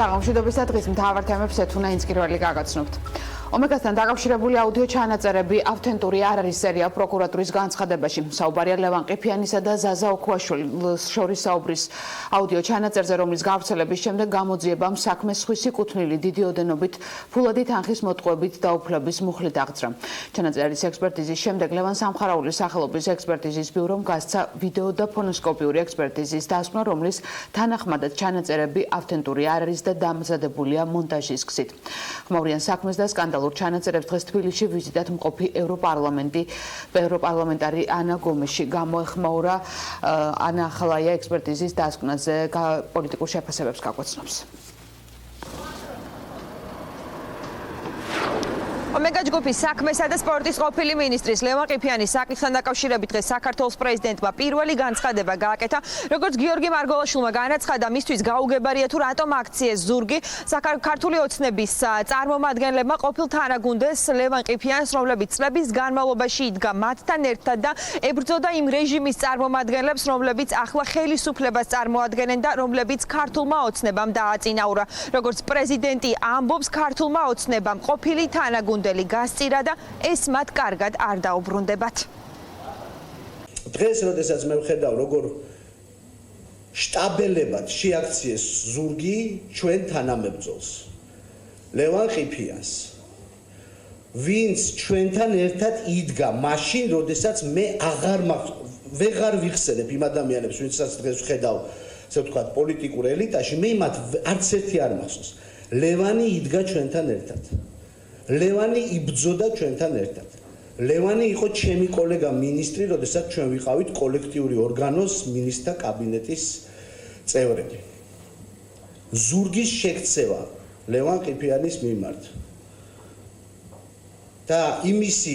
საღამოშვიდობის დღის მთავარ თემებს ეთუნა ინსკირველი გაგაცნობთ. ომეგასთან დაკავშირებული აუდიო ჩანაწერები ავთენტური არ არის სერია პროკურატურის განცხადებაში. საუბარია ლევან ყიფიანისა და ზაზა ოქუაშვილის შორის საუბრის აუდიო ჩანაწერზე, რომლის გავრცელების შემდეგ გამოძიებამ საქმეს სხვისი კუთვნილი დიდი ოდენობით ფულადი თანხის მოტყუებით დაუფლების მუხლით აღძრა. ჩანაწერის ექსპერტიზის შემდეგ ლევან სამხარაულის სახელობის ექსპერტიზის ბიურომ გასცა ვიდეო და ფონოსკოპიური ექსპერტიზის დასკვნა, რომლის თანახმადაც ჩანაწერები ავთენტური არ არის და დამზადებულია მონტაჟის გზით. ხმაურიან საქმეს და სკანდალურ ჩანაწერებს დღეს თბილისში ვიზიტად მყოფი ევროპარლამენტარი ანა გომეში გამოეხმაურა. ანა ახალაია ექსპერტიზის დასკვნაზე პოლიტიკურ შეფასებებს გაგვაცნობს. ომეგა ჯგუფის საქმესა და სპორტის ყოფილი მინისტრის ლევან ყიფიანის საკითხთან დაკავშირებით დღეს საქართველოს პრეზიდენტმა პირველი განცხადება გააკეთა. როგორც გიორგი მარგოლაშვილმა განაცხადა, მისთვის გაუგებარია თუ რატომ აქციეს ზურგი. ქართული ოცნების წარმომადგენლებმა ყოფილ თანაგუნდეს ლევან ყიფიანს, რომლებიც წლების განმავლობაში იდგა მათთან ერთად და ებრძოდა იმ რეჟიმის წარმომადგენლებს, რომლებიც ახლა ხელისუფლებას წარმოადგენენ და რომლებიც ქართულმა ოცნებამ დააწინაურა. როგორც პრეზიდენტი ამბობს, ქართულმა ოცნებამ ყოფილი თანაგუნდელი გასწირა და ეს მათ კარგად არ დაუბრუნდებათ. დღეს როდესაც მე ვხედავ როგორ შტაბელებად შეაქციეს ზურგი ჩვენ თანამებრძოლს ლევან ყიფიანს, ვინც ჩვენთან ერთად იდგა მაშინ, როდესაც მე ვეღარ ვიხსენებ იმ ადამიანებს, ვინცაც დღეს ვხედავ, ასე ვთქვათ, პოლიტიკურ ელიტაში, მე მათ არც ერთი არ მახსოვს. ლევანი იდგა ჩვენთან ერთად. ლევანი იბრძოდა ჩვენთან ერთად. ლევანი იყო ჩემი კოლეგა მინისტრი, როდესაც ჩვენ ვიყავით კოლექტიური ორგანოს მინისტრთა კაბინეტის წევრები. ზურგის შექცევა ლევან ყიფიანის მიმართ და იმისი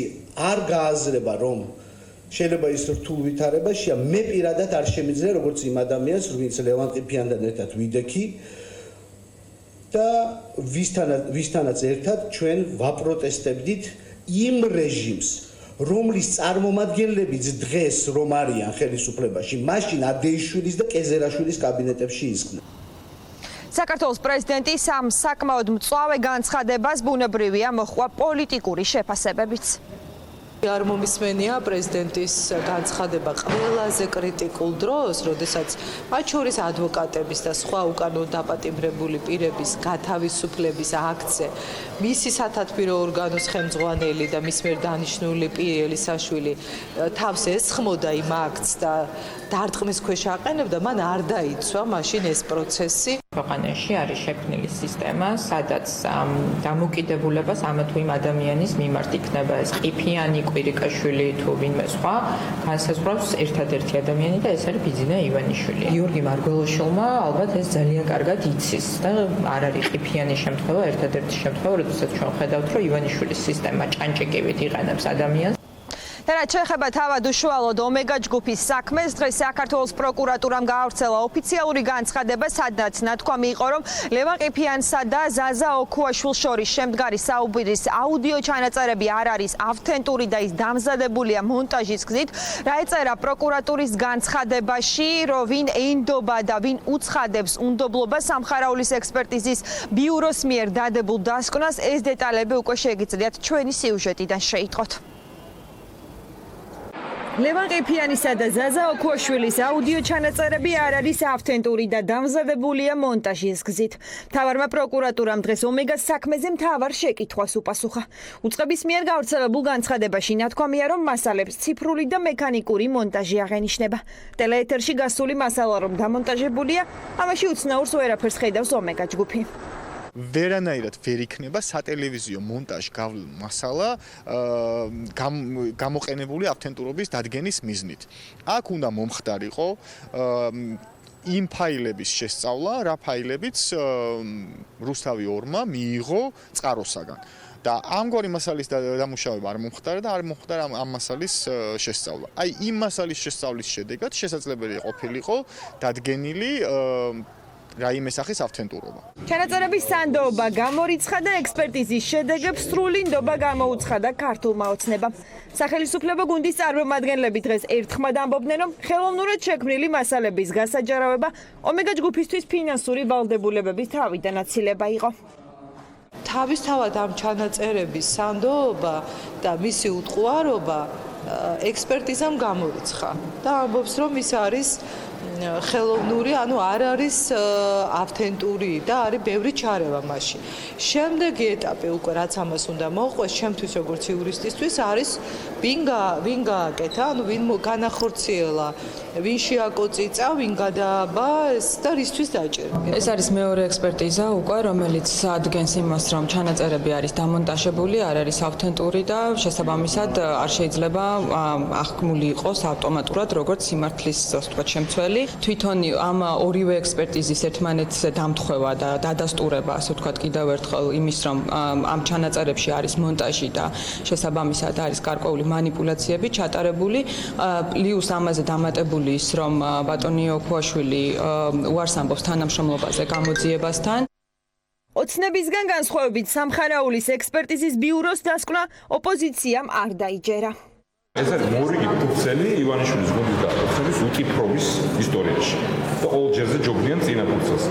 არ გააზრება, რომ შეიძლება ის რთულ ვითარებაშია, მე პირადად არ შემიძლია როგორც იმ ადამიანს, ვინც ლევან ყიფიანთან ერთად ვიდექი და ვისთანაც ერთად ჩვენ ვაპროტესტებდით იმ რეჟიმს, რომლის წარმომადგენლებიც დღეს რომ არიან ხელისუფლებაში, მაშინ ადეიშვილის და კეზერაშვილის კაბინეტებში ისხდნენ. საქართველოს პრეზიდენტი სამ საკმაოდ მწვავე განცხადებას ბუნებრივია მოჰყვა პოლიტიკური შეფასებებიც. არ მომისმენია პრეზიდენტის განცხადება ყველაზე კრიტიკულ დროს, როდესაც მათ შორის ადვოკატების და სხვა უკანონო დაპატიმრებული პირების გათავისუფლების აქცე, მისი სათათბირო ორგანოს ხელმძღვანელი და მის მიერ დანიშნული პირელისაშვილი თავს ესხმოდა იმ აქცს და დარტყმის ქვეშ აყენებდა, მან არ დაიცვა მაშინ ეს პროცესი. ქვეყანაში არის შექმნილი სისტემა, სადაც დამოკიდებულებას ამა თუ იმ ადამიანის მიმართ იქნება ეს ყიფიანი, კვირიკაშვილი თუ ვინმე სხვა, განსაზღვრავს ერთადერთი ადამიანი და ეს არის ბიძინა ივანიშვილი. გიორგი მარგველოშვილმა ალბათ ეს ძალიან კარგად იცის და არ არის ყიფიანი შემთხვევა, ერთადერთი შემთხვევა, როდესაც ჩვენ ხედავთ, რომ ივანიშვილის სისტემა ჭანჭიკივით იყენებს ადამიანს. და რაც შეეხება თავად უშუალოდ ომეგა ჯგუფის საქმეს, დღეს საქართველოს პროკურატურამ გაავრცელა ოფიციალური განცხადება, სადაც ნათქვამი იყო, რომ ლევან ყიფიანსა და ზაზა ოქუაშვილს შორის შემდგარი საუბრის აუდიო ჩანაწერები არ არის ავთენტური და ის დამზადებულია მონტაჟის გზით. რა ეწერა პროკურატურის განცხადებაში, რომ ვინ ეინდობა და ვინ უცხადებს უნდობლობას სამხარაულის ექსპერტიზის ბიუროს მიერ დადებულ დასკვნას, ეს დეტალები უკვე შეგიძლიათ ჩვენი სიუჟეტიდან შეიტყოთ. ლევან ყიფიანისა და ზაზა ოქუაშვილის აუდიო ჩანაწერები არ არის ავთენტური და დამზადებულია მონტაჟის გზით. მთავარმა პროკურატურამ დღეს ომეგას საქმეზე მთავარ შეკითხვას უპასუხა. უწყების მიერ გავრცელებულ განცხადებაში ნათქვამია, რომ მასალებს ციფრული და მექანიკური მონტაჟი აღენიშნება. ტელეეთერში გასული მასალა რომ დამონტაჟებულია, ამაში უცნაურს ვერაფერს ხედავს ომეგა ჯგუფი. ვერანაირად ვერ იქნება სატელევიზიო მონტაჟ გავლილ მასალა გამოყენებული ავთენტურობის დადგენის მიზნით. აქ უნდა მომხდარიყო იმ ფაილების შესწავლა, რა ფაილებიც რუსთავი 2-მა მიიღო წყაროსაგან. და ამგვარი მასალის დამუშავება არ მომხდარა და არ მომხდარა ამ მასალის შესწავლა. აი იმ მასალის შესწავლის შედეგად შესაძლებელი ყოფილიყო დადგენილი რაიმე სახის ავთენტურობა. ჩანაწერების სანდოობა გამორიცხა და ექსპერტიზის შედეგებს სრული ნდობა გამოუცხადა ქართულმა ოცნებამ. სახელმწიფო გუნდის წარმომადგენლები დღეს ერთხმად ამბობდნენ, რომ ხელოვნურად შექმნილი მასალების გასაჯარავება ომეგა ჯგუფისთვის ფინანსური ვალდებულებების თავიდან აცილება იყო. თავისთავად ამ ჩანაწერების სანდოობა და მისი უტყუარობა ექსპერტიზამ გამორიცხა და ამბობს, რომ ის არის ხელოვნური, ანუ არ არის ავთენტური და არის ბევრი ჩარევა მასში. შემდეგი ეტაპი უკვე რაც ამას უნდა მოყვეს, ჩემთვის როგორც იურისტისთვის არის ვინ გააკეთა, ანუ ვინ განახორციელა, ვინ შეაკოწიცა, ვინ გადააბა ეს და რისთვის დაჭერა. ეს არის მეორე ექსპერტიზა უკვე, რომელიც ადგენს იმას, რომ ჩანაწერები არის დამონტაჟებული, არ არის ავთენტური და შესაბამისად არ შეიძლება აღქმული იყოს ავტომატურად როგორც სიმართლის ვთქვათ შემცველი. თვითონ ამ ორივე ექსპერტიზის ერთმანეთს დამთხევა და დადასტურება, ასე ვთქვათ, კიდევ ერთხელ იმის, რომ ამ ჩანაწერებში არის მონტაჟი და შესაბამისად არის გარკვეული манипуляციები ჩატარებული, პლუს ამაზე დამატებული ის, რომ ბატონი ოქუაშვილი უარს ამბობს თანამშრომლობაზე გამოძიებასთან. ოცნებისგან განსხვავებით სამხარაულის ექსპერტიზის ბიუროს დასკვნა ოპოზიციამ არ დაიჯერა. ეს არის მორიგი ფურცელი ივანიშვილის გუნდის და ოცნების უკიფრობის ისტორიაში. და ორჯერზე ჯობნიან წინა ფურცელს.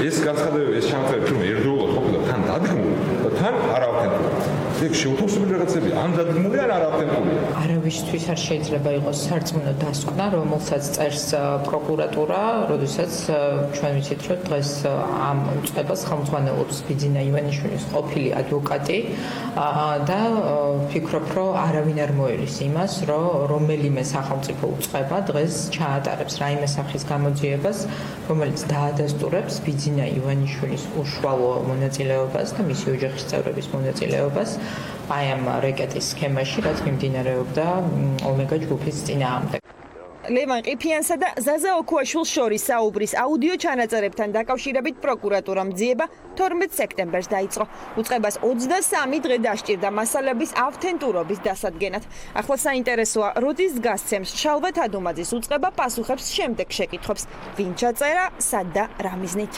ეს განცხადებები, ეს ჩანაწერები თუმცა ერთდროულად ყოფილა თან დადგმული და თან არავთენტური. ეგ შეუთავსებელი რაღაცები, ან დადგმული, ან არავთენტური. არავისთვის არ შეიძლება იყოს სარწმუნო დასკვნა, რომელსაც წერს პროკურატურა, როდესაც ჩვენ ვიცით, რომ დღეს ამ უწყებას ხელმძღვანელობს ბიძინა ივანიშვილის ყოფილი ადვოკატი და ვფიქრობ, რომ არავინ არ მოერის იმას, რომ რომელიმე სახელმწიფო უწყება დღეს ჩაატარებს რაიმე სახის გამოძიებას, რომელიც დაადასტურებს ბიძინა ივანიშვილის უშუალო მონაწილეობას და მისი ოჯახის წევრების მონაწილეობას აი ამ რეკეტის სქემაში, რაც მიმდინარეობდა ომეგა ჯგუფის წინააღმდეგ. ლევან ყიფიანსა და ზაზა ოქუაშვილს შორის საუბრის აუდიო ჩანაწერებთან დაკავშირებით პროკურატურამ ძიება 12 სექტემბერს დაიწყო. უწყებას 23 დღე დასჭირდა მასალების ავთენტურობის დასადგენად. ახლა საინტერესოა, როდის გასცემს შალვა თადუმაძის უწყება პასუხებს შემდეგ შეკითხვებს. ვინ ჩაწერა, სად და რა მიზნით?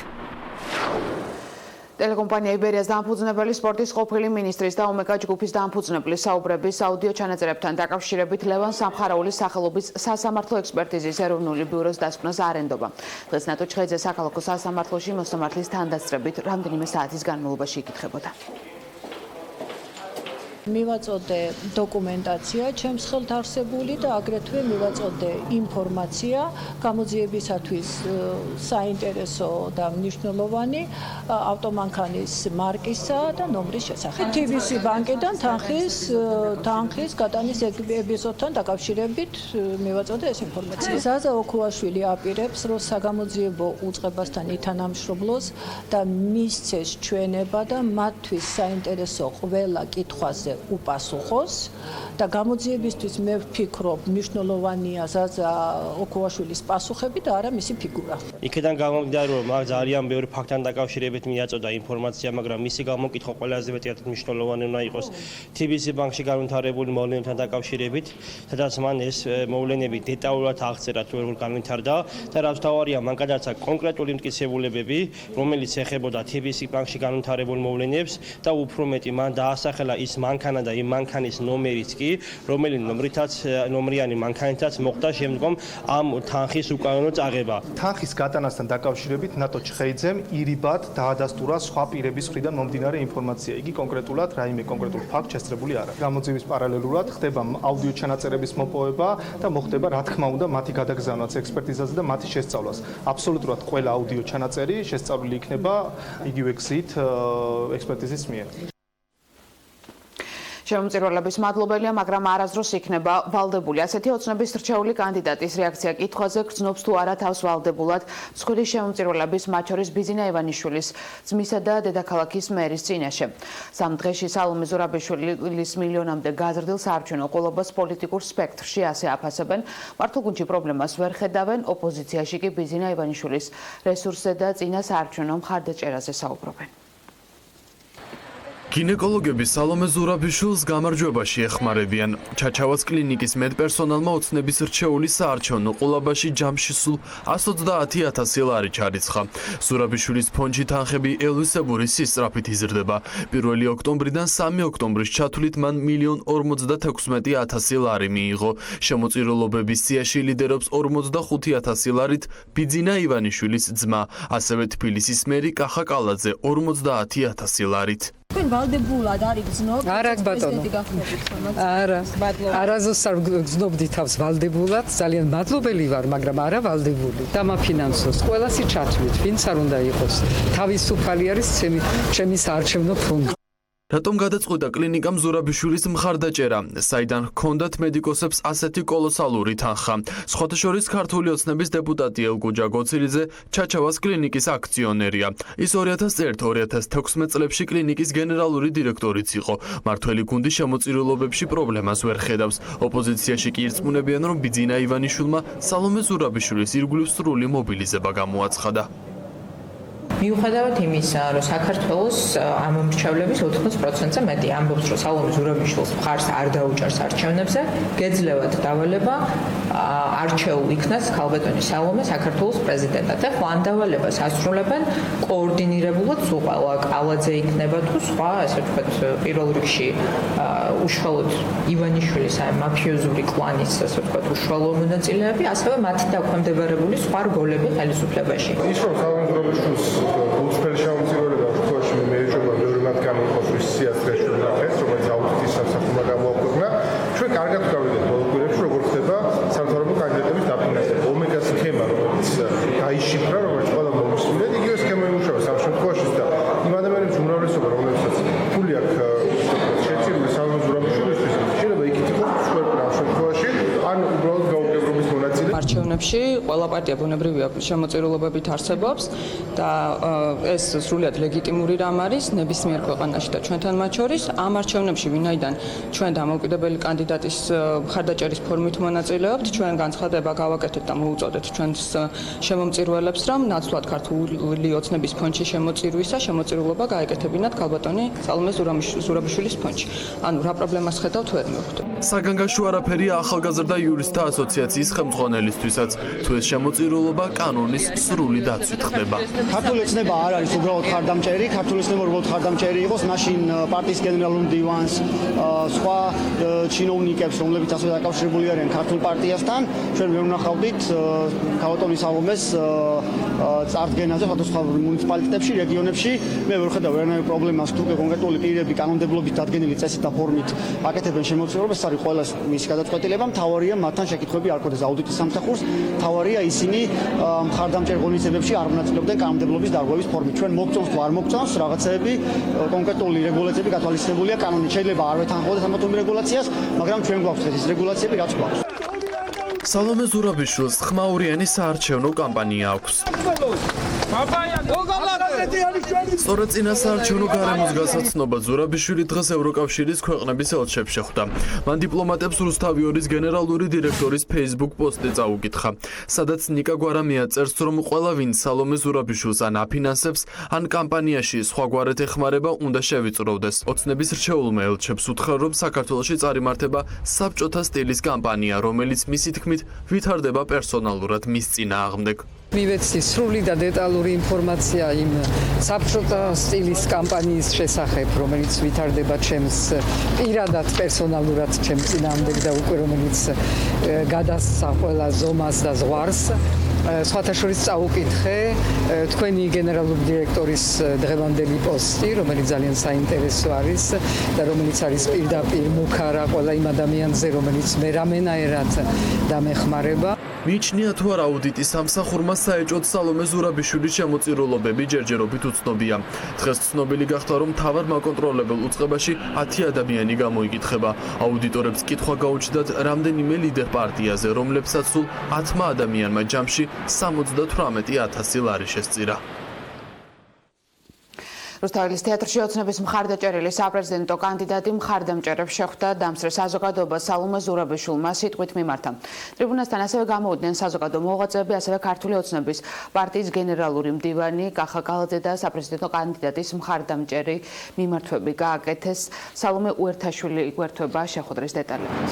ტელეკომპანია იბერიას დამფუძნებელი სპორტის ყოფილი მინისტრის და ომეგა ჯგუფის დამფუძნებლის საუბრების აუდიო ჩანაწერებთან დაკავშირებით ლევან სამხარაულის სახელობის სასამართლო ექსპერტიზის ეროვნული ბიუროს დასკვნას არ ენდობა. დღეს ნატო ჩხეიძე საქალაქო სასამართლოში მოსამართლის თანდასწრებით რამდენიმე საათის განმავლობაში იკითხებოდა. მივაწოდე დოკუმენტაცია ჩემს ხელთ არსებული და აგრეთვე მივაწოდე ინფორმაცია გამოძიებისათვის საინტერესო და მნიშვნელოვანი ავტომანქანის მარკისა და ნომრის შესახებ. TBC ბანკიდან თანხის გადანის ეპიზოდთან დაკავშირებით მივაწოდე ეს ინფორმაცია. ზაზა ოქუაშვილი აპირებს, რომ საგამოძიებო უწყებასთან ითანამშრომლოს და მისცეს ჩვენება და მათთვის საინტერესო ყველა კითხვაზე უპასუხოს და გამოძიებისთვის მე ვფიქრობ მნიშვნელოვანია ზაზა ოქუაშვილის პასუხები და არა მისი ფიგურა. იქიდან გამომდინარე რომ მაგ ძალიან ბევრი ფაქტთან დაკავშირებით მიაწოდა ინფორმაცია, მაგრამ მისი გამოკითხვა ყველაზე მეტად მნიშვნელოვანი უნდა იყოს TBC ბანკში განვითარებული მოვლენებთან დაკავშირებით, სადაც მან ეს მოვლენები დეტალურად აღწერა თუ როგორ განვითარდა და რაც თავარია მან გადაცა კონკრეტული მტკიცებულებები, რომელიც ეხებოდა TBC ბანკში განვითარებულ მოვლენებს და უფრო მეტი მან დაასახელა ის მანქანა და იმ მანქანის ნომერიც კი, რომელიც ნომრიანი მანქანითაც მოხდა შემდგომ ამ თანხის უკანონო წაღება. თანხის გატანასთან დაკავშირებით ნატო ჩხეიძემ ირიბად დაადასტურა სხვა პირების მხრიდან მომდინარე ინფორმაცია. იგი კონკრეტულად რაიმე კონკრეტულ ფაქტს შესწრებული არა. გამოძიების პარალელურად ხდება აუდიო ჩანაწერების მოპოვება და მოხდება რა თქმა უნდა მათი გადაგზავნაც ექსპერტიზაზე და მათი შესწავლას. აბსოლუტურად ყველა აუდიო ჩანაწერი შესწავლილი იქნება იგივე გზით ექსპერტიზის მიერ. შემომწირულების მადლობელია, მაგრამ არასდროს იქნება ვალდებული. ასეთი ოცნების რჩეული კანდიდატის რეაქცია კითხვაზე გრძნობს თუ არა თავს ვალდებულად მსხვილი შემომწირულების, მათ შორის ბიძინა ივანიშვილის ძმისა და დედაქალაქის მერის წინაშე. სამ დღეში სალომე ზურაბიშვილის მილიონამდე გაზრდილ საარჩევნო ყოლობას პოლიტიკურ სპექტრში ასე აფასებენ. მართლგუნდში პრობლემას ვერ ხედავენ, ოპოზიციაში კი ბიძინა ივანიშვილის რესურსზე და წინა საარჩევნო მხარდაჭერაზე საუბრობენ. გინეკოლოგები სალომე ზურაბიშვილს გამარჯვებაში ეხმარებიან. ჩაჩავას კლინიკის მედპერსონალმა ოცნების რჩეული საარჩევნო ყოლაბაში ჯამში სულ 130,000 ლარი ჩარიცხა. ზურაბიშვილის ფონდში თანხები ელვისებური სისწრაფით იზრდება. 1 ოქტომბრიდან 3 ოქტომბრის ჩათვლით მან 1,56,000 ლარი მიიღო. შემოწირულობების სიაში ლიდერობს 45,000 ლარით ბიძინა ივანიშვილის ძმა, ასევე თბილისის მერი კახა კალაძე 50,000 ლარით. თქვენ ვალდებულად არის გზნობ? არა ბატონო. არა. არაზოს არ გზნობდი თავს ვალდებულად, ძალიან მადლობელი ვარ, მაგრამ არა ვალდებული. დამაფინანსოს ყველასი ჩათვლით, ვინც არ უნდა იყოს. თავისუფალი არის ჩემი საარჩევნო ფონდი. რატომ გადაწყვიტა კლინიკამ ზურაბიშვილის მხარდაჭერა? საიდან ჰქონდათ მედიკოსებს ასეთი კოლოსალური თანხა? სხვათა შორის ქართული ოცნების დეპუტატი ელგუჯა გოცირიძე ჩაჩავას კლინიკის აქციონერია. ის 2001-2016 წლებში კლინიკის გენერალური დირექტორიც იყო. მართველი გუნდი შემოწირულობებში პრობლემას ვერ ხედავს. ოპოზიციაში კი ირწმუნებიან, რომ ბიძინა ივანიშვილმა სალომე ზურაბიშვილის ირგვლივ სრული მობილიზება გამოაცხადა. მიუხედავად იმისა, რომ საქართველოს ამომრჩევლების 80%-ზე მეტი ამბობს, რომ სალომე ზურაბიშვილს მხარს არ დაუჭერს არჩევნებზე, გეძლევათ დავალება არჩეულ იქნას ქალბატონი სალომე საქართველოს პრეზიდენტად. ახლა ამ დავალებას ასრულებენ კოორდინირებულად სულ კალაძე იქნება თუ სხვა, ასე ვთქვათ, პირველ რიგში უშუალოდ ივანიშვილის ამ მაფიოზური კლანის, ასე ვთქვათ, უშუალო მონაწილეები, ასევე მათ დაქვემდებარებული სხვა რგოლები ხელისუფლებაში. ის რომ სალომე ზურაბიშვილს უცხოელი შემოწირულობა შუაში მეეჭობა მეორე მათგანი იყოს სიასრეში ნახეს, რომელიც აუდიტის სამსახურმა გამოაქვეყნა. ჩვენ კარგად გავიგეთ ბოლო კვირებში, როგორ ხდება სამთავრობო კანდიდატების დაფინანსება. ომეგა სქემა, რომელიც გაიშიფრა, რომელიც ყველა მომსვლელად, იგივე სქემა იმუშავა სამ შემთხვევაშიც და იმ ადამიანების უმრავლესობა, რომლებსაც ფული აქვს შეწირული სალომე ზურაბიშვილისთვის, შეიძლება იქით იყოს ჩვეულებრივ ამ შემთხვევაში, ან უბრალოდ გაუგებრობის მონაწილე. არჩევნებში ყველა პარტია ბუნებრივია შემოწირულობებით არსებობს და ეს სრულიად ლეგიტიმური რამ არის ნებისმიერ ქვეყანაში და ჩვენთან მათ შორის ამ არჩევნებში ვინაიდან ჩვენ დამოუკიდებელი კანდიდატის მხარდაჭერის ფორმით მონაწილეობთ, ჩვენ განცხადება გავაკეთეთ და მოუწოდეთ ჩვენს შემომწირულებს, რომ ნაცვლად ქართული ოცნების ფონდში შემოწირულობა გაეკეთებინათ ქალბატონი სალომე ზურაბიშვილის ფონდში. ანუ რა პრობლემას ხედავთ ვერ მივხვდით. საგანგაშო არაფერია ახალგაზრდა იურისტთა ასოციაციის ხელმძღვანელისთვისაც, თუ ეს შემოწირულობა კანონის სრული დაცვით ხდება. ქართული ოცნება არ არის უბრალოდ ხარდამჭერი, ქართული ოცნება უბრალოდ ხარდამჭერი იყოს, მაშინ პარტიის გენერალურ მდივანს, სხვა ჩინოვნიკებს, რომლებიც ასევე დაკავშირებული არიან ქართულ პარტიასთან, ჩვენ ვერ ვნახავდით ქალბატონი სალომეს წარდგენაზე სხვადასხვა მუნიციპალიტეტებში, რეგიონებში. მე ვერ ხედავ ვერანაირ პრობლემას, თუ კონკრეტული პირები კანონმდებლობით დადგენილი წესით და ფორმით აკეთებენ შემოწირულობას, ეს არის ყველას მისი გადაწყვეტილება. მთავარია მათთან შეკითხვები არ ქონდეს აუდიტის სამსახურს, მთავარია ისინი მხარდამჭერ ღონისძიებებში არ მონაწილეობდნენ კანონმდებლობის დარღვევის ფორმით. ჩვენ მოგწონს თუ არ მოგწონს, რაღაცეები კონკრეტული რეგულაციები გათვალისწინებულია კანონით. შეიძლება არ ვეთანხმობდეს ამ რეგულაციას, მაგრამ ჩვენ გვაქვს ეს რეგულაციები, რაც გვაქვს. სალომე ზურაბიშვილს ხმაურიანი საარჩევნო კამპანია აქვს. სწორედ წინა საარჩევნო გარემოს გასაცნობა ზურაბიშვილი დღეს ევროკავშირის ქვეყნების ელჩებს შეხვდა. მან დიპლომატებს რუსთავი ორის გენერალური დირექტორის Facebook პოსტი წაუკითხა, სადაც ნიკა გვარამია წერს, რომ ყველა ვინც სალომე ზურაბიშვილს ან აფინანსებს, ან კამპანიაში სხვაგვარად ეხმარება, უნდა შევიწროვდეს. ოცნების რჩეულმა ელჩებს უთხრა, რომ საქართველოში წარიმართება საბჭოთა სტილის კამპანია, რომელიც მისი თქმით ვითარდება პერსონალურად მის წინააღმდეგ. მივეცი სრული და დეტალური ინფორმაცია იმ საბჭოთა სტილის კამპანიის შესახებ, რომელიც ვითარდება ჩემს პირადად პერსონალურად ჩემს წინააღმდეგ და უკვე რომელიც გადასცა ყველა ზომას და ზღვარს. სხვათა შორის წაუკითხე თქვენი გენერალური დირექტორის დღევანდელი პოსტი, რომელიც ძალიან საინტერესო არის და რომელიც არის პირდაპირ მუქარა ყველა იმ ადამიანზე, რომელიც მე რამენაერად დამეხმარება. მიიჩნია თუ არა აუდიტის სამსახურმა საეჭვოდ სალომე ზურაბიშვილის შემოწირულობები ჯერჯერობით უცნობია. დღეს ცნობილი გახდა, რომ მთავარ მაკონტროლებელ უწყებაში 10 ადამიანი გამოიკითხება. აუდიტორებს კითხვა გაუჩნდათ რამდენიმე ლიდერ პარტიაზე, რომლებსაც სულ 10 ადამიანმა ჯამში 78,000 ლარი შესწირა. რუსთაველის თეატრში ოცნების მხარდაჭერილი საპრეზიდენტო კანდიდატი მხარდამჭერებს შეხვდა დამსწრე საზოგადოება სალომე ზურაბიშვილმა სიტყვით მიმართა. ტრიბუნასთან ასევე გამოვიდნენ საზოგადო მოღვაწეები, ასევე ქართული ოცნების პარტიის გენერალური მდივანი კახა კალაძე და საპრეზიდენტო კანდიდატის მხარდამჭერი მიმართვები გააკეთეს. სალომე უერთაშვილი გვერდება შეხვედრის დეტალებით.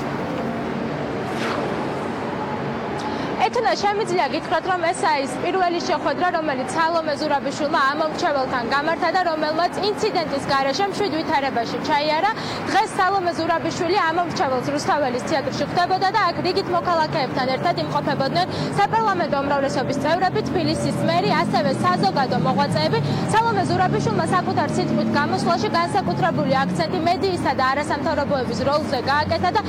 ეთნა შემიძლია გითხრათ, რომ ეს არის პირველი შეხვედრა, რომელიც სალომე ზურაბიშვილმა ამომრჩეველთან გამართა და რომელმაც ინციდენტის გარეშე მშვიდ ვითარებაში ჩაიარა. დღეს სალომე ზურაბიშვილი ამომრჩეველს რუსთაველის თეატრში ხვდებოდა და აქ რიგით მოქალაქეებთან ერთად იმყოფებოდნენ საპარლამენტო უმრავლესობის წევრები, თბილისის მერი, ასევე საზოგადო მოღვაწეები. სალომე ზურაბიშვილმა საკუთარ სიტყვით გამოსვლაში განსაკუთრებული აქცენტი მედიისა და არასამთავრობოების როლზე გააკეთა და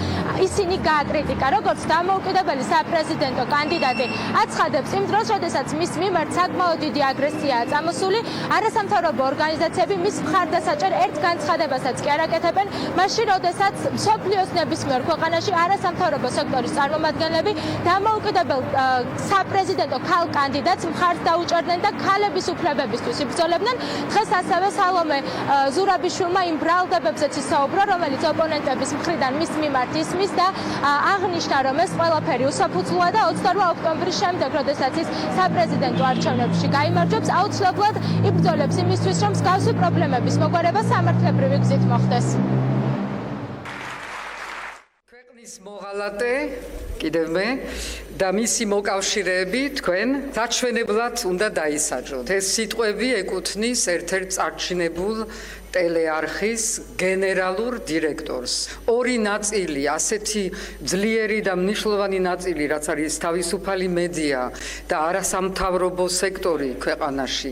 ისინი გააკრიტიკა, როგორც დამოუკიდებელი საპრეზიდენტო კანდიდატი აცხადებს იმ დროს, როდესაც მის მიმართ საკმაოდ დიდი აგრესიაა წამოსული, არასამთავრობო ორგანიზაციები მის მხარდასაჭერ ერთ განცხადებასაც კი არ აკეთებენ, მაშინ როდესაც მსოფლიოს ნებისმიერ ქვეყანაში არასამთავრობო სექტორის წარმომადგენლები დამოუკიდებელ საპრეზიდენტო ქალ კანდიდატს მხარს დაუჭერდნენ და ქალების უფლებებისთვის იბრძოლებდნენ. დღეს ასევე სალომე ზურაბიშვილმა იმ ბრალდებებზეც ისაუბრა, რომელიც ოპონენტების მხრიდან მის მიმართ ისმის და აღნიშნა, რომ ეს ყველაფერი უსაფუძლოა და 28 ოქტომბრის შემდეგ, როდესაც ის საპრეზიდენტო არჩევნებში გაიმარჯვებს, აუცილებლად იბრძოლებს იმისთვის, რომ მსგავსი პრობლემების მოგვარება სამართლებრივი გზით მოხდეს. ქვეყნის მოღალატე კიდევ მე და მისი მოკავშირეები თქვენ საჩვენებლად უნდა დაისაჯოთ. ეს სიტყვები ეკუთვნის ერთ-ერთ წარჩინებულ ტელეარხის გენერალურ დირექტორს. ორი ნაწილი, ასეთი ძლიერი და მნიშვნელოვანი ნაწილი, რაც არის თავისუფალი მედია და არასამთავრობო სექტორი ქვეყანაში.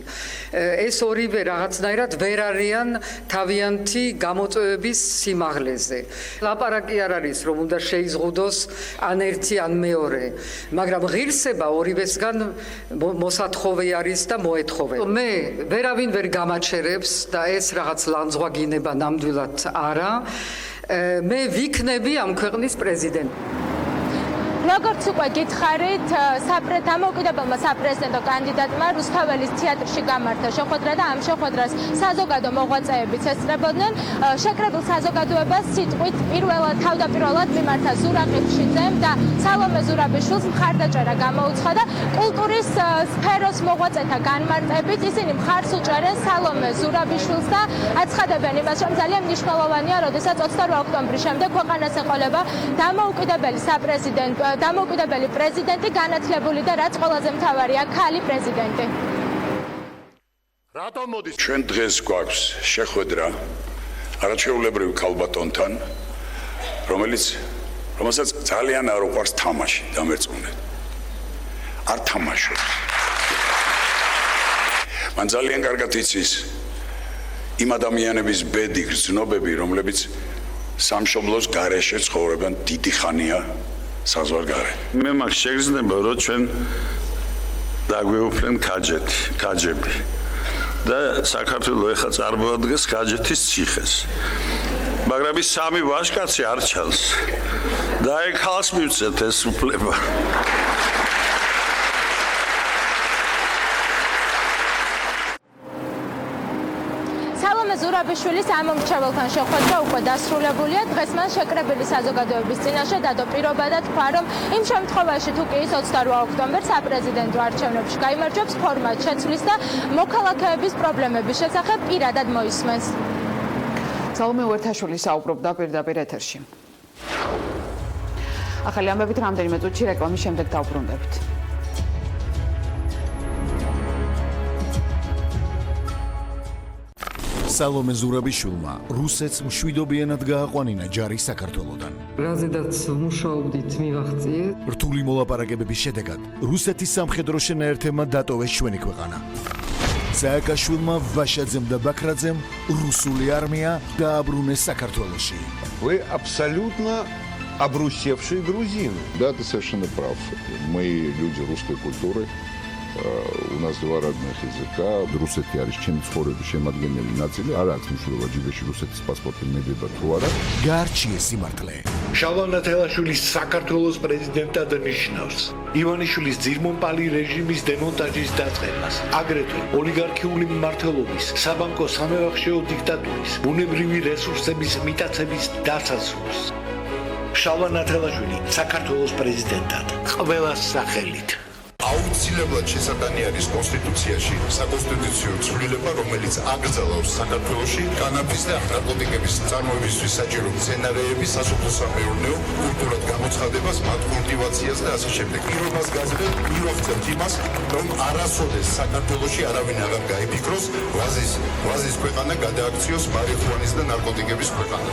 ეს ორივე რაღაცნაირად ვერ არიან თავიანთი გამოწვევების სიმაღლეზე. ლაპარაკი არ არის, რომ უნდა შეიზღუდოს ან ერთი ან მეორე, მაგრამ ღირსება ორივესგან მოსათხოვე არის და მოეთხოვე. მე ვერავინ ვერ გამაჩერებს და ეს რაღაც ლანძღვაგინება ნამდვილად არა. მე ვიქნები ამ ქვეყნის პრეზიდენტი. როგორც უკვე გითხარით, დამოუკიდებელმა საპრეზიდენტო კანდიდატმა რუსთაველის თეატრში გამართა შეხვედრა და ამ შეხვედრას საზოგადო მოღვაწეებიც ესწრებოდნენ. შეკრებილ საზოგადოებას სიტყვით თავდაპირველად მიმართა ზურა ყიფშიძემ და სალომე ზურაბიშვილს მხარდაჭერა გამოუცხადა და კულტურის სფეროს მოღვაწეთა განმარტებით ისინი მხარს უჭერენ სალომე ზურაბიშვილს და აცხადებენ იმას, რომ ძალიან მნიშვნელოვანია, როდესაც 28 ოქტომბრის შემდეგ ქვეყანას ეყოლება დამოუკიდებელი პრეზიდენტი, განათლებული და რაც ყველაზე მთავარია, ქალი პრეზიდენტი. რატომ მოდის ჩვენ დღეს გვაქვს შეხვედრა არაჩვეულებრივ ქალბატონთან, რომელსაც ძალიან არ უყვარს თამაში დამერწმუნეთ. არ თამაშობს. მან ძალიან კარგად იცის იმ ადამიანების ბედი, გრძნობები, რომლებიც სამშობლოს გარეშე ცხოვრობენ დიდი ხანია საზღვარგარეთ. მე მაქვს შეგრძნება, რომ ჩვენ დაგვეუფლენ ქაჯები და საქართველოს ეხლა წარმოადგენს ქაჯეთის ციხეს. მაგრამ ის სამი ვაჟკაცი არ ჩანს და აი ხალხს მივცეთ ეს უფლება. ზურაბიშვილის ამომრჩეველთან შეხვედრა უკვე დასრულებულია. დღეს მან შეკრებილი საზოგადოების წინაშე დადო პირობა და თქვა, რომ იმ შემთხვევაში თუ კი ის 28 ოქტომბერს საპრეზიდენტო არჩევნებში გაიმარჯვებს, ფორმატ შეცვლის და მოქალაქეების პრობლემების შესახებ პირადად მოისმენს. სალომე უერთაშვილი საუბრობდა პირდაპირ ეთერში. ახალი ამბებით რამდენიმე წუთში რეკლამის შემდეგ დავბრუნდებით. სალომე ზურაბიშვილმა რუსეთს მშვიდობიანად გააყვანინა ჯარი საქართველოდან. რაზედაც მუშაობდით მივაღწიეთ. რთული მოლაპარაკებების შედეგად რუსეთის სამხედრო შენაერთებმა დატოვეს ჩვენი ქვეყანა. სააკაშვილმა, ვაშაძემ და ბაქრაძემ რუსული არმია დააბრუნეს საქართველოში. Вы абсолютно обрусевшие грузины. Да, ты совершенно прав. Мы люди русской культуры. у нас два родных языка. რუსეთი არის ჩემი ცხოვრების შემადგენელი ნაწილი. არ აქვს მნიშვნელობა ჯიბეში რუსეთის პასპორტი მედება თუ არა. გარჩიე სიმართლე. შალვა ნათელაშვილის საქართველოს პრეზიდენტად ნიშნავს ივანიშვილის ძირმომპალი რეჟიმის დემონტაჟის დაწყებას, აგრეთვე ოლიგარქიული მმართველობის, საბანკო სამევახშეო დიქტატურის, ბუნებრივი რესურსების მიტაცების დასასრულს. შალვა ნათელაშვილი საქართველოს პრეზიდენტად ყველას სახელით. აუცილებლად შესატანი არის კონსტიტუციაში საკონსტიტუციო ცვლილება, რომელიც აკრძალავს საქართველოში კანაფის და ნარკოტიკების წარმოებისთვის საჭირო მცენარეების სასოფლო-სამეურნეო კულტურად გამოცხადებას, მათ კულტივაციას და ასე შემდეგ. პირობას გაძლევ მივახცევთ იმას, რომ არასოდეს საქართველოში არავინ აღარ გაიფიქროს ვაზის ქვეყანა გადააქციოს მარიხუანის და ნარკოტიკების ქვეყანა.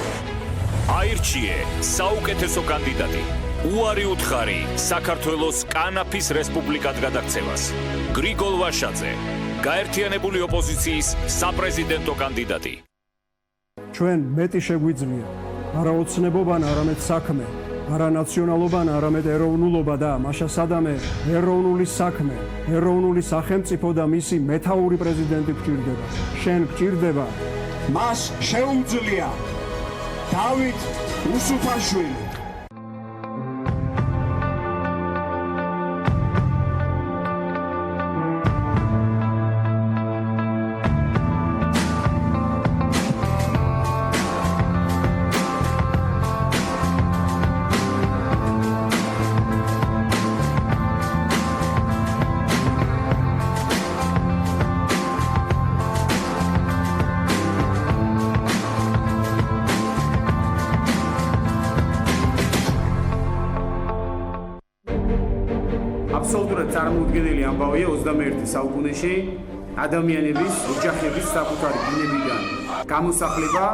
აირჩიე საუკეთესო კანდიდატი. უარი უთხარი საქართველოს კანაფის რესპუბლიკად გადაქცევას. გრიგოლ ვაშაძე, გაერთიანებული ოპოზიციის საპრეზიდენტო კანდიდატი. ჩვენ მეტი შეგვიძლია. არა ოცნებობან, არამედ საქმე. არა ნაციონალობან, არამედ ეროვნულობა და მაშა სადამე ეროვნული საქმე, ეროვნული სახელმწიფო და მისი მეთაური პრეზიდენტი გჭირდება. შენ გჭირდება. მას შეუძლია დავით უსუფაშვილი. აბსოლუტურად წარმოუდგენელი ამბავია 21 საუკუნეში ადამიანების ოჯახების საკუთარი ბუნებიდან გამოსახლება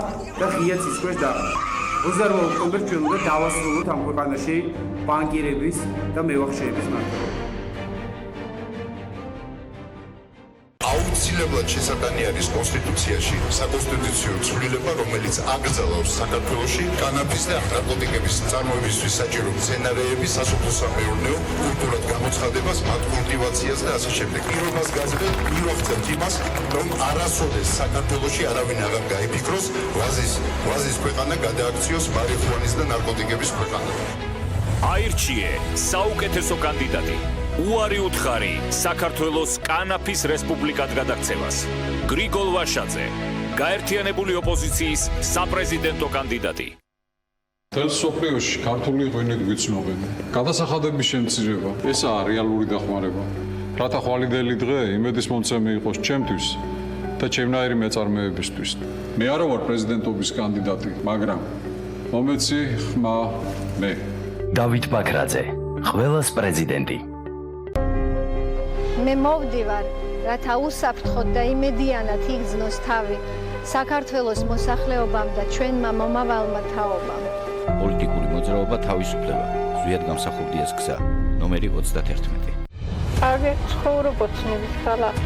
და ღია ცისქვეშ დაღვა. 28 ოქტომბერს ჩვენ უნდა დავასრულოთ ამ ქვეყანაში ბანკირების და მევახშეების მმართველობა. აუცილებლად შესატანი არის კონსტიტუციაში საკონსტიტუციო ცვლილება, რომელიც აკრძალავს საქართველოში კანაფის და ნარკოტიკების წარმოებისთვის საჭირო მცენარეების სასოფლო-სამეურნეო კულტურად გამოცხადებას, მათ კულტივაციას და ასე შემდეგ. პირობას გაძლევ მივახცევთ იმას, რომ არასოდეს საქართველოში არავინ აღარ გაიფიქროს ვაზის ქვეყანა გადააქციოს მარიხუანის და ნარკოტიკების ქვეყანა. აირჩიე საუკეთესო კანდიდატი. უარი უთხარი საქართველოს კანაფის რესპუბლიკად გადაქცევას. გრიგოლ ვაშაძე, გაერთიანებული ოპოზიციის საპრეზიდენტო კანდიდატი. თელ სოფლიოში ქართული ღვინით გვიცნობენ. გადასახადების შემცირება, ესაა რეალური დახმარება. რათა ხვალიდელი დღე იმედის მომცემი იყოს ჩემთვის და ჩემნაირი მეწარმეებისთვის. მე არა ვარ პრეზიდენტობის კანდიდატი, მაგრამ მომეცი ხმა მე. დავით ბაქრაძე, ყველას პრეზიდენტი. მე მოვდივარ, რათა უსაფრთხოდ და იმედიანად იგრძნოს თავი საქართველოს მოსახლეობამ და ჩვენმა მომავალმა თაობამ. პოლიტიკური მოძრაობა თავისუფლება, ზვიად გამსახურდიას გზა, ნომერი 31. აგერ ცხოვრობოცნების ხალხი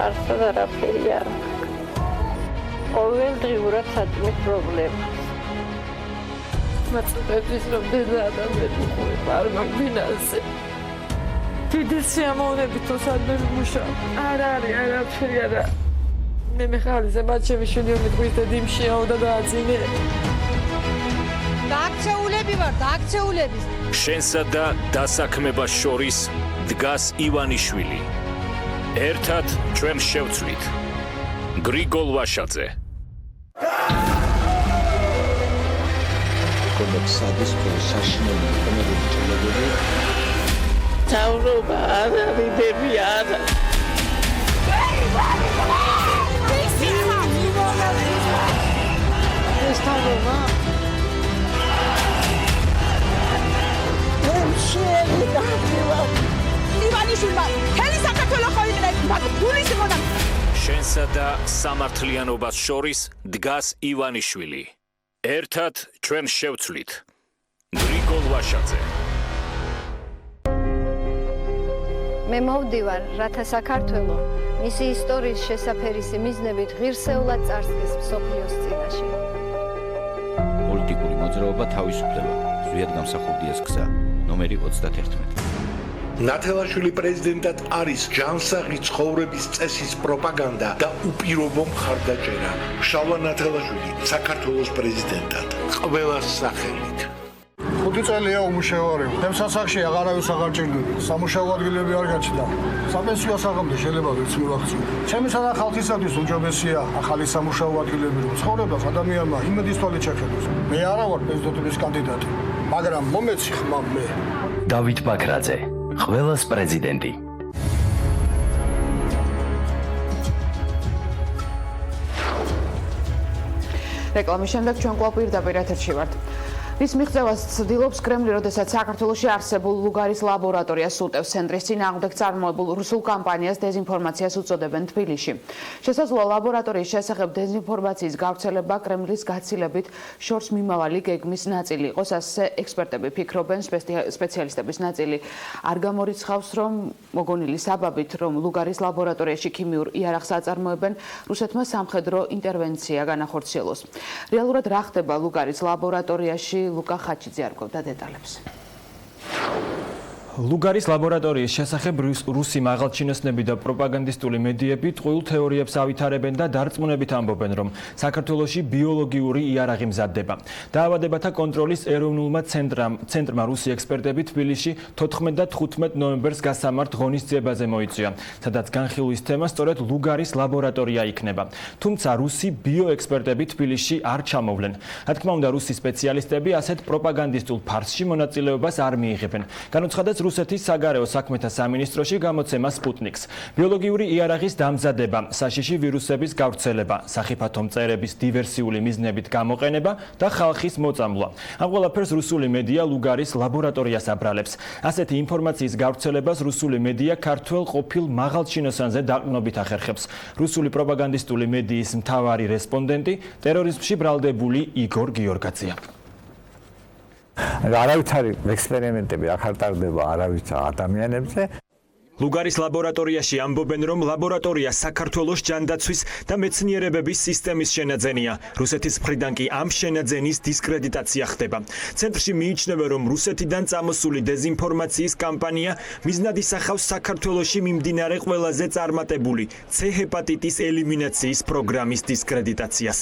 არსად არაფერი არ მაქვს. ყოველდღიურად საჭმის პრობლემას. მაწუხებლის რომ დედა ადამიანი ყურება არ მაგბინაზე. დიდი სიამოვნებით თუ სადმე მუშაობ. არ არის არაფერი არა. მე მეხალიზე მათ შემიშველი ომის დიმშიაო და დააძინე. დააქცეულები ვარ, დააქცეულების. შენსა და დასაქმებას შორის დგას ივანიშვილი. ერთად ჩვენ შევცვლით. გრიგოლ ვაშაძე. კონდექს სადისკო საშინელი კომერციული ჭრილობები თავრობა არ არის დები არა. ეს თავრობა ივანიშვილმა თელი საქართველო ხოიყრეთ მაგ გულის მონა. შენსა და სამართლიანობას შორის დგას ივანიშვილი. ერთად ჩვენ შევცვლით. გრიგოლ ვაშაძე. მე მოვდივარ, რათა საქართველო მისი ისტორიის შესაფერისი მიზნებით ღირსეულად წარსდგეს მსოფლიოს წინაშე. პოლიტიკური მოძრაობა თავისუფლება, ზვიად გამსახურდიას გზა, ნომერი 31. ნათელაშვილი პრეზიდენტად არის ჯანსაღი ცხოვრების წესის პროპაგანდა და უპირობო მხარდაჭერა. შალვა ნათელაშვილი საქართველოს პრეზიდენტად ყველას სახელით. 5 წელია უმუშევარებ. თემ სასახში აღარავის აღარ ჭირდება. სამუშაო ადგილები არ გაჩნდა. საპენსიო ასაღამდე შეიძლება ვერც მივახციო. ჩემისა და ხალხისათვის უჯობესია ახალი სამუშაო ადგილები, რომ ცხოვრებას ადამიანმა იმედის თვალით შეხედოს. მე არა ვარ პრეზიდენტობის კანდიდატი, მაგრამ მომეცი ხმა მე. დავით ბაქრაძე, ყველას პრეზიდენტი. რეკლამის შემდეგ ჩვენ კვლავ პირდაპირ ეთერში ვართ. რის მიღწევას ცდილობს კრემლი, როდესაც საქართველოში არსებულ ლუგარის ლაბორატორიას უტევს ცენტრის წინააღმდეგ წარმოებულ რუსულ კამპანიას დეზინფორმაციას უწოდებენ თბილისში. შესაძლოა ლაბორატორიის შესახებ დეზინფორმაციის გავრცელება კრემლის გაცილებით შორს მიმავალი გეგმის ნაწილი იყოს, ასე ექსპერტები ფიქრობენ. სპეციალისტების ნაწილი არ გამორიცხავს, რომ მოგონილი საბაბით, რომ ლუგარის ლაბორატორიაში ქიმიურ იარაღს აწარმოებენ, რუსეთმა სამხედრო ინტერვენცია განახორციელოს. რეალურად რა ხდება ლუგარის ლაბორატორიაში? ლუკა ხაჩიძე არ გვაქვს დეტალებს. ლუგარის ლაბორატორიის შესახებ რუსი მაღალჩინოსნები და პროპაგანდისტული მედიები ტყუილ თეორიებს ავითარებენ და დარწმუნებით ამბობენ, რომ საქართველოში ბიოლოგიური იარაღი მზადდება. დაავადებათა კონტროლის ეროვნულმა ცენტრმა რუსი ექსპერტები თბილისში 14 და 15 ნოემბერს გასამართ ღონისძიებაზე მოიწვია, სადაც განხილვის თემა სწორედ ლუგარის ლაბორატორია იქნება. თუმცა რუსი ბიოექსპერტები თბილისში არ ჩამოვლენ. რა თქმა უნდა, რუსი სპეციალისტები ასეთ პროპაგანდისტულ ფარსში მონაწილეობას არ მიიღებენ. განუცხადეს რუსეთის საგარეო საქმეთა სამინისტროში გამოცემა სპუტნიკს. ბიოლოგიური იარაღის დამზადება, საშიში ვირუსების გავრცელება, სახიფათო მწერების დივერსიული მიზნებით გამოყენება და ხალხის მოწამვლა. ამ ყველაფერს რუსული მედია ლუგარის ლაბორატორიას აბრალებს. ასეთი ინფორმაციის გავრცელებას რუსული მედია ქართველ ყოფილ მაღალჩინოსანზე დაყრდნობით ახერხებს. რუსული პროპაგანდისტული მედიის მთავარი რესპონდენტი ტერორიზმში ბრალდებული იგორ გიორგაძეა. არავითარი ექსპერიმენტები არ ხარტარდება არავითარ ადამიანებზე. ლუგარის ლაბორატორიაში ამბობენ, რომ ლაბორატორია საქართველოს ჯანდაცვის და მეცნიერებების სისტემის შენაძენია. რუსეთის მხრიდან კი ამ შენაძენის დისკრედიტაცია ხდება. ცენტრში მიიჩნევენ, რომ რუსეთიდან წამოსული დეზინფორმაციის კამპანია მიზნად ისახავს საქართველოში მიმდინარე ყველაზე წარმატებული C ჰეპატიტის ელიმინაციის პროგრამის დისკრედიტაციას.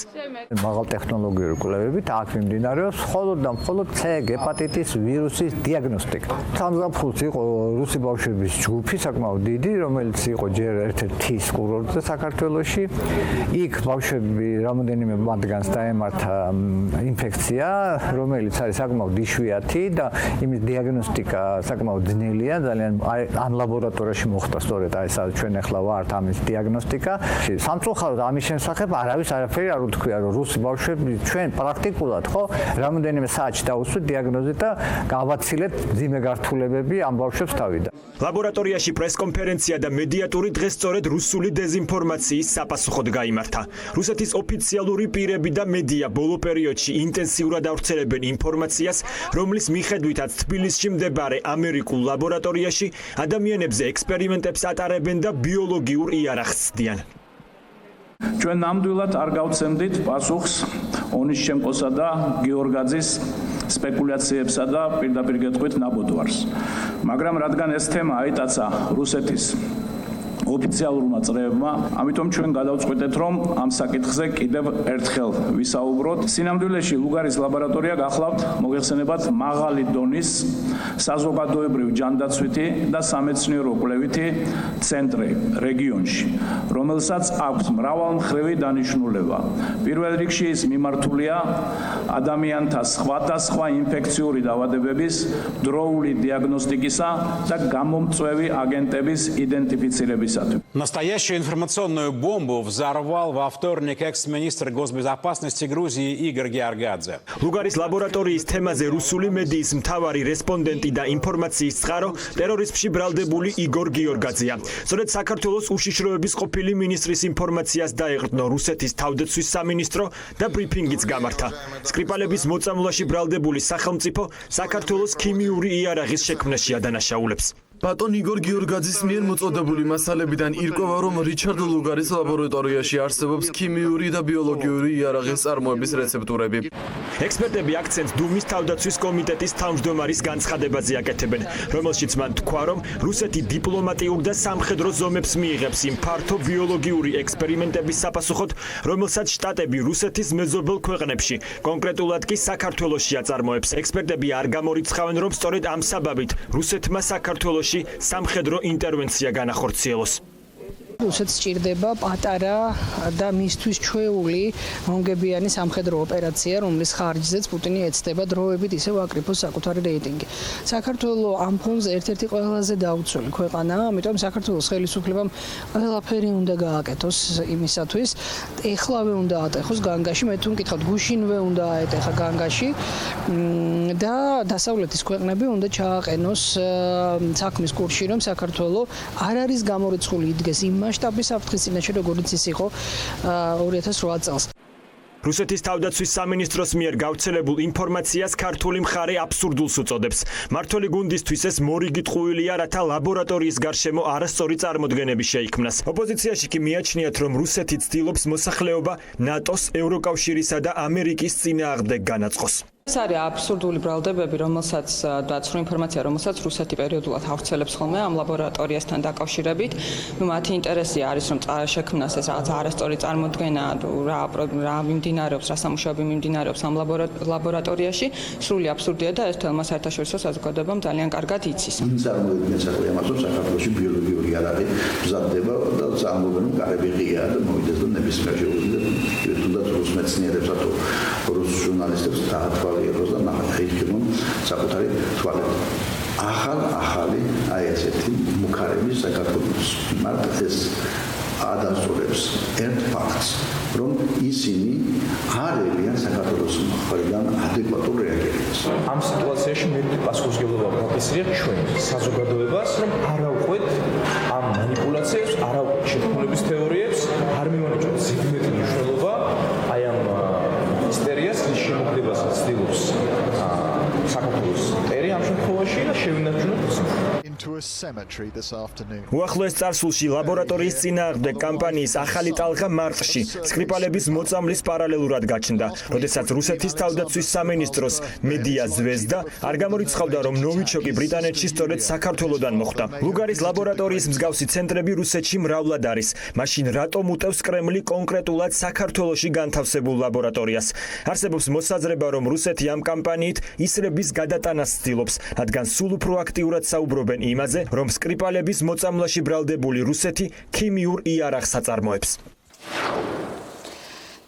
მაღალტექნოლოგიური კვლევებით აქ მიმდინარეობს მხოლოდ და მხოლოდ C ჰეპატიტის ვირუსის დიაგნოსტიკა. სამზაფხულს იყო რუსი ბავშვების ჯგუფი საკმაოდ დიდი, რომელიც იყო ჯერ ერთ-ერთი კურორტზე საქართველოში. იქ ბავშვები რამოდენიმე მათგანს დაემართა ინფექცია, რომელიც არის საკმაოდ იშვიათი და იმის დიაგნოსტიკა საკმაოდ ძნელია, ძალიან ამ ლაბორატორიაში მოხდა სწორედ აი სადაც ჩვენ ახლა ვართ ამის დიაგნოსტიკა. სამწუხაროდ ამის შესახებ არავის არაფერი არ უთქვია, რომ რუსი ბავშვები ჩვენ პრაქტიკულად ხო რამოდენიმე საათში დავუსვით დიაგნოზი და გავაცილეთ ძიმე გართულებები ამ ბავშვებს თავიდან. ლაბორატორიაში პრესკონფერენცია და მედიატორი დღეს სწორედ რუსული დეზინფორმაციის საპასუხოდ გაიმართა. რუსეთის ოფიციალური პირები და მედია ბოლო პერიოდში ინტენსიურად ავრცელებენ ინფორმაციას, რომლის მიხედვითაც თბილისში მდებარე ამერიკულ ლაბორატორიაში ადამიანებზე ექსპერიმენტებს ატარებენ და ბიოლოგიურ იარაღს ცდიან. ჩვენ ნამდვილად არ გავცემდით პასუხს ონისჩენკოსა და გიორგაძის სპეკულაციებსა და პირდაპირ გეტყვით ნაბოდვარს. მაგრამ რადგან ეს თემა აიტაცა რუსეთის ოფიციალურმა წრეებმა, ამიტომ ჩვენ გადავწყვეტეთ, რომ ამ საკითხზე კიდევ ერთხელ ვისაუბროთ. სინამდვილეში ლუგარის ლაბორატორია გახლავთ მოგეხსენებათ მაღალი დონის საზოგადოებრივ ჯანდაცვითი და სამეცნიერო კვლევითი ცენტრი რეგიონში, რომელსაც აქვს მრავალმხრივი დანიშნულება. პირველ რიგში ის მიმართულია ადამიანთა სხვადასხვა ინფექციური დაავადებების დროული დიაგნოსტიკისა და გამომწვევი აგენტების იდენტიფიცირებისა. Настоящую информационную бомбу взорвал во вторник экс-министр госбезопасности Грузии Игорь Георгадзе. ლუგარის ლაბორატორიის თემაზე რუსული მედიის მთავარი რესპონდენტი და ინფორმაციის წყარო ტერორიზმში ბრალდებული იგორ გიორგაძეა. სწორედ საქართველოს უშიშროების ყოფილი მინისტრის ინფორმაციას დაეყრდნო რუსეთის თავდაცვის სამინისტრო და ბრიფინგიც გამართა. სკრიპალების მოწამვლაში ბრალდებული სახელმწიფო საქართველოს ქიმიური იარაღის შექმნაში ადანაშაულებს. ბატონ იგორ გიორგაძის მიერ მოწოდებული მასალებიდან ირკვევა, რომ რიჩარდ ლუგარის ლაბორატორიაში არსებობს ქიმიური და ბიოლოგიური იარაღის წარმოების რეცეპტურები. ექსპერტები აქცენტს დუმის თავდაცვის კომიტეტის თავმჯდომარის განცხადებაზე აკეთებენ, რომელშიც მან თქვა, რომ რუსეთი დიპლომატიურ და სამხედრო ზომებს მიიღებს იმ ფართო ბიოლოგიური ექსპერიმენტების საპასუხოდ, რომელსაც შტატები რუსეთის მეზობელ ქვეყნებში, კონკრეტულად კი საქართველოში აწარმოებს. ექსპერტები არ გამორიცხავენ, რომ სწორედ ამ საბაბით რუსეთმა საქართველოში სამხედრო ინტერვენცია განახორციელოს. რუსეთს სჭირდება პატარა და მისთვის ჩვეული მომგებიანი სამხედრო ოპერაცია, რომლის ხარჯზეც პუტინი ეცდება დროებით ისევ აკრიფოს საკუთარი რეიტინგი. საქართველო ამ ფონზე ერთ-ერთი ყველაზე დაუცველი ქვეყანაა, ამიტომ საქართველოს ხელისუფლებამ ყველაფერი უნდა გააკეთოს იმისათვის, ეხლავე უნდა ატეხოს განგაში, მე თუ მკითხავთ, გუშინვე უნდა აეტეხა განგაში და დასავლეთის ქვეყნები უნდა ჩააყენოს საქმის კურსში, რომ საქართველო არ არის გამორიცხული იდგეს იმ მასშტაბის საფრთხის წინაშე, როგორც ის იყო 2008 წელს. რუსეთის თავდაცვის სამინისტროს მიერ გავრცელებულ ინფორმაციას ქართული მხარე აბსურდულს უწოდებს. მმართველი გუნდისთვის ეს მორიგი ტყუილია, რათა ლაბორატორიის გარშემო არასწორი წარმოდგენები შეიქმნას. ოპოზიციაში კი მიაჩნიათ, რომ რუსეთი ცდილობს მოსახლეობა ნატოს, ევროკავშირისა და ამერიკის წინააღმდეგ განაწყოს. ეს არის აბსურდული ბრალდებები, რომელსაც დაცულ ინფორმაცია, რომელსაც რუსეთი პერიოდულად ავრცელებს ხოლმე ამ ლაბორატორიასთან დაკავშირებით. მათი ინტერესი არის, რომ შექმნას ეს რაღაც არასწორი წარმოდგენა, რა მიმდინარეობს, რა სამუშაოები მიმდინარეობს ამ ლაბორატორიაში. სრული აბსურდია და ეს თელმა საერთაშორისო საზოგადოებამ ძალიან კარგად იცის. წარმოიდგინეთ საკუთარ საქართველოში ბიოლოგიური იარაღი მზადდება და ამბობენ, რომ კარები ღია და მოვიდეს და ნებისმიერ შეუძლია თუნდაც რუს მეცნიერებსა თუ რუს ჟურნალისტებს დაათვალიეროს და ნახაჩეიქებონ საკუთარი თვალებით. ახალი აი ესეთი მუქარები საქართველოს მართ ეს ადასტურებს ერთ ფაქტს, რომ ისინი არ ელიან საქართველოს მხრიდან ადეკვატურ რეაგირებას. ამ სიტუაციაში მე პასუხისმგებლობა გაკისრია ჩვენ საზოგადოებას, რომ არ ავყვეთ ამ მანიპულაციებს, არ ავყვეთ შეთქმულების თეორიებს, არ მივანიჭოთ ზედმეტი მნიშვნელობა აი ამ ისტორიას შემოგდებას ცდილობს საქართველოს ტერი ამ შემთხვევაში და შევინარჩუნოთ უახლოეს წარსულში ლაბორატორიის წინააღმდეგ კამპანიის ახალი ტალღა მარტში სკრიპალების მოწამვლის პარალელურად გაჩნდა, როდესაც რუსეთის თავდაცვის სამინისტროს მედია ზვეზდა არ გამორიცხავდა, რომ ნოვიჩოკი ბრიტანეთში სწორედ საქართველოდან მოხვდა. ლუგარის ლაბორატორიის მსგავსი ცენტრები რუსეთში მრავლად არის. მაშინ რატომ უტევს კრემლი კონკრეტულად საქართველოში განთავსებულ ლაბორატორიას? არსებობს მოსაზრება, რომ რუსეთი ამ კამპანიით ისრების გადატანას ცდილობს, რადგან სულ უფრო აქტიურად საუბრობენ იმაზე, რომ სკრიპალების მოწამვლაში ბრალდებული რუსეთი ქიმიურ იარაღს აწარმოებს.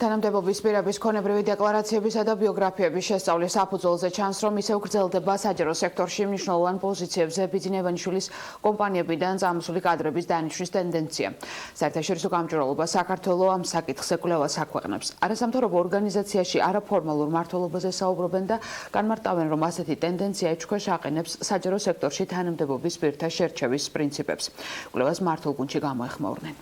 თანამდებობის პირების ქონებრივი დეკლარაციებისა და ბიოგრაფიების შესწავლის საფუძველზე ჩანს, რომ ისევ გრძელდება საჯარო სექტორში მნიშვნელოვან პოზიციებზე ბიძინევანიშვილის კომპანიებიდან წამოსული კადრების დანიშვნის ტენდენცია. საერთაშორისო გამჭვირვალობა საქართველოს ამ საკითხს ეკვლევას აქვეყნებს. არასამთავრობო ორგანიზაციაში არაფორმალურ მმართველობაზე საუბრობენ და განმარტავენ, რომ ასეთი ტენდენცია ეჭქვეშ აყენებს საჯარო სექტორში თანამდებობის პირთა შერჩევის პრინციპებს. კვლევას მმართველ გუნდში გამოეხმაურნენ.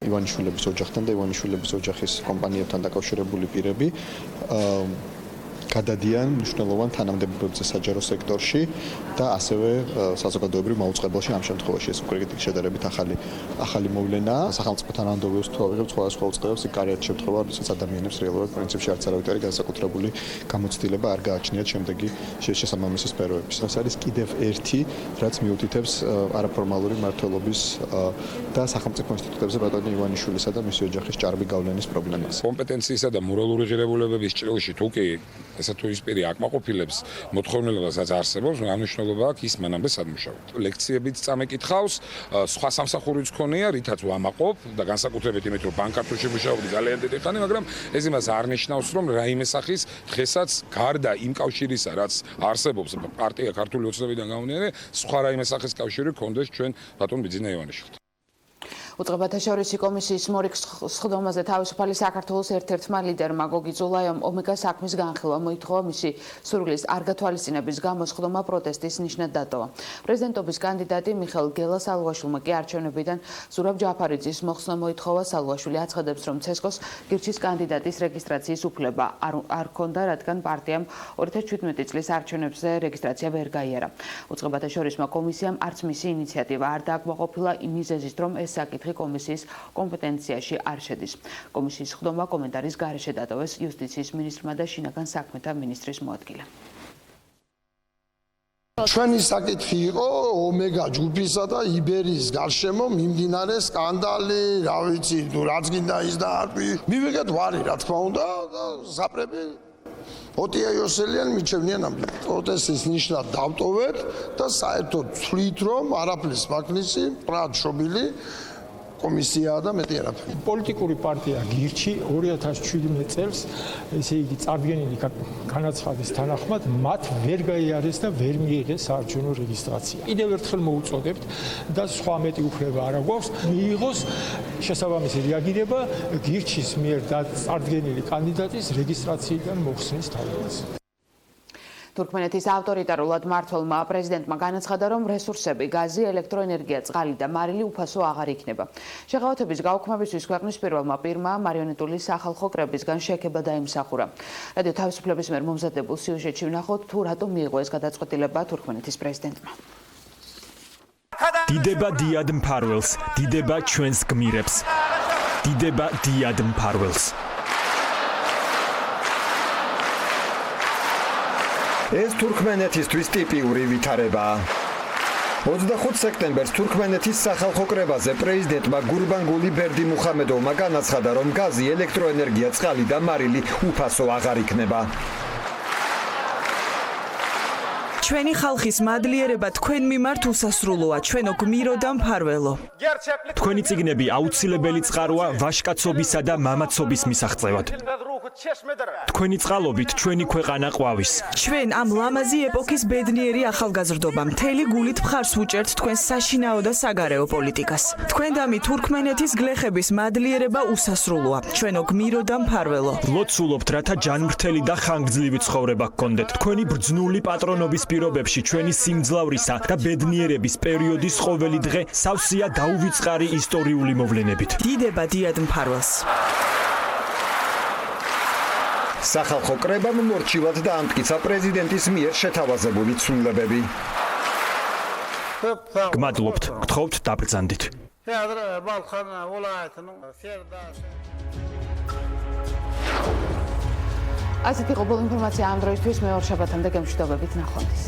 ივანიშვილების ოჯახთან და ივანიშვილების ოჯახის კომპანიებთან დაკავშირებული პირები გადადიან მნიშვნელოვან თანამდებობებზე საჯარო სექტორში და ასევე საზოგადოებრივ მაუწყებელში ამ შემთხვევაში ეს უკვე შედარებით ახალი მოვლენაა. სახელმწიფო თანამდებობებს თუ ავიღებთ სხვადასხვა უწყებებს, იქ არის შემთხვევა, როდესაც ადამიანებს რეალურად პრინციპში არც არავითარი არის განსაკუთრებული გამოცდილება არ გააჩნიათ შემდეგი შესაბამისი სფეროების. ეს არის კიდევ ერთი, რაც მიუთითებს არაფორმალური მმართველობის და სახელმწიფო ინსტიტუტებზე ბატონი ივანიშვილისა და მისი ოჯახის ჭარბი გავლენის პრობლემას. კომპეტენციისა და მორალური ღირებულებების ჭრილში თუ კი ესა თუ ის პირი აკმაყოფილებს მოთხოვნილებას არსებობს, ამ მნიშვნელობა აქვს ის მანამდე სადმუშაოდ. ლექციებიც წამეკითხავს, სხვა სამსახურიც ქონია, რითაც ვამაყობ და განსაკუთრებით იმით, რომ ბანკარში მუშაობდი ძალიან დიდი ხანი, მაგრამ ეს იმას არ ნიშნავს, რომ რაიმე სახის დღესაც გარდა იმ კავშირისა, რაც არსებობს პარტია ქართული ოცნებიდან გამომდინარე, სხვა რაიმე სახის კავშირი ქონდეს ჩვენ ბატონ ბიძინა ივანიშვილთან. უწყებათა შორისი კომისიის მორიგ სხდომაზე თავისუფალი საქართველოს ერთ-ერთმა ლიდერმა გოგი ზულაიამ ომეგა საქმის განხილვა მოითხოვა, მისი სურვილის არ გათვალისწინების გამო სხდომა პროტესტის ნიშნად დატოვა. პრეზიდენტობის კანდიდატი მიხეილ გელას-ალუაშვილმა კი არჩევნებიდან ზურაბ ჯაფარიძის მოხსნა მოითხოვა. ალუაშვილი აცხადებს, რომ ცესკოს გირჩის კანდიდატის რეგისტრაციის უფლება არ ჰქონდა, რადგან პარტიამ 2017 წლის არჩევნებზე რეგისტრაცია ვერ გაიარა. უწყებათა შორისმა კომისიამ არც მისი ინიციატივა არ დააკმაყოფილა იმ მიზეზით, რომ ეს საკითხი საკითხი კომისიის კომპეტენციაში არ შედის. კომისიის ხდომა კომენტარის გარეშე დატოვეს იუსტიციის მინისტრმა და შინაგან საქმეთა მინისტრის მოადგილემ. ჩვენი საკითხი იყო ომეგა ჯგუფისა და იბერიის გარშემო მიმდინარე სკანდალი, რა ვიცი, რაც გინდა ის და არტვი. მივიღეთ ვარი, რა თქმა უნდა, და ზაპრები ოტია იოსელიანი მიჩვენიან ამ პროტესტის ნიშნად დავტოვეთ და საერთოდ ვთვლით, რომ არაფრის მაგნისი, პრად შობილი კომისიაა და მეტი არაფერი. პოლიტიკური პარტია გირჩი 2017 წელს, ესე იგი წარდგენილი განაცხადის თანახმად, მათ ვერ გაიარეს და ვერ მიიღეს საარჩევნო რეგისტრაცია. კიდევ ერთხელ მოუწოდებთ და სხვა მეტი უფლება არ აქვს, მიიღოს შესაბამისი რეაგირება გირჩის მიერ წარდგენილი კანდიდატის რეგისტრაციიდან მოხსნის თავებას. თურქმენეთის ავტორიტარულად მმართველმა პრეზიდენტმა განაცხადა, რომ რესურსები, გაზი, ელექტროენერგია, წყალი და მარილი უფასო აღარ იქნება. შეღავათების გაუქმებისთვის ქვეყნის პირველმა პირმა მარიონეტული სახალხო კრებისგან შექება დაიმსახურა. რადიო თავისუფლების მიერ მომზადებულ სიუჟეტში ვნახოთ, თუ რატომ მიიღო ეს გადაწყვეტილება თურქმენეთის პრეზიდენტმა. დიდება დიად მფარველს, დიდება ჩვენს გმირებს. დიდება დიად მფარველს. ეს თურქმენეთისთვის ტიპიური ვითარებაა. 25 სექტემბერს თურქმენეთის სახალხო კრებაზე პრეზიდენტმა გურბანგული ბერდიმუხამედოვმა განაცხადა, რომ გაზი, ელექტროენერგია, წყალი და მარილი უფასო აღარ იქნება. ჩვენი ხალხის მადლიერება თქვენ მიმართ უსასრულოა, ჩვენო გმირო და მფარველო. თქვენი წიგნები აუცილებელი წყაროა ვაჟკაცობისა და მამაცობის მისაღწევად. თქვენი წყალობით ჩვენი ქვეყანა ყვავის. ჩვენ ამ ლამაზი ეპოქის ბედნიერი ახალგაზრდობა მთელი გულით მხარს ვუჭერთ თქვენს საშინაო და საგარეო პოლიტიკას. თქვენდამი თურქმენეთის გლეხების მადლიერება უსასრულოა, ჩვენო გმირო და მფარველო. ლოცულობთ, რათა ჯანმრთელი და ხანგრძლივი ცხოვრება გქონდეთ. თქვენი ბრძნული პატრონობის პირობებში ჩვენი სიმძლავრისა და ბედნიერების პერიოდის ყოველი დღე სავსეა დაუვიწყარი ისტორიული მოვლენებით. დიდება დიად მფარველს. სახალხო კრებამ მორჩილად დაამტკიცა პრეზიდენტის მიერ შეთავაზებული ცვლილებები. გმადლობთ, გთხოვთ დაბრძანდით. ასეთი ყოველ ინფორმაცია ამ დროისთვის მეორე შაბათამდე გემშვიდობებით ნახვამდის.